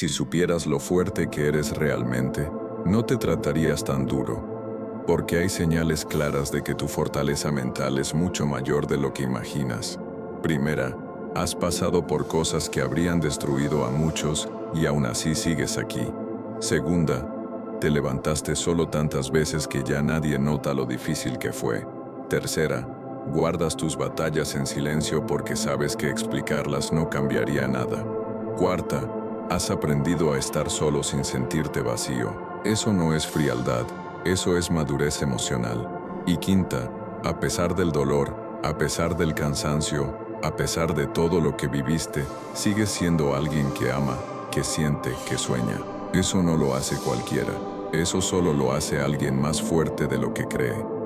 Si supieras lo fuerte que eres realmente, no te tratarías tan duro, porque hay señales claras de que tu fortaleza mental es mucho mayor de lo que imaginas. Primera, has pasado por cosas que habrían destruido a muchos y aún así sigues aquí. Segunda, te levantaste solo tantas veces que ya nadie nota lo difícil que fue. Tercera, guardas tus batallas en silencio porque sabes que explicarlas no cambiaría nada. Cuarta, has aprendido a estar solo sin sentirte vacío. Eso no es frialdad, eso es madurez emocional. Y quinta, a pesar del dolor, a pesar del cansancio, a pesar de todo lo que viviste, sigues siendo alguien que ama, que siente, que sueña. Eso no lo hace cualquiera. Eso solo lo hace alguien más fuerte de lo que cree.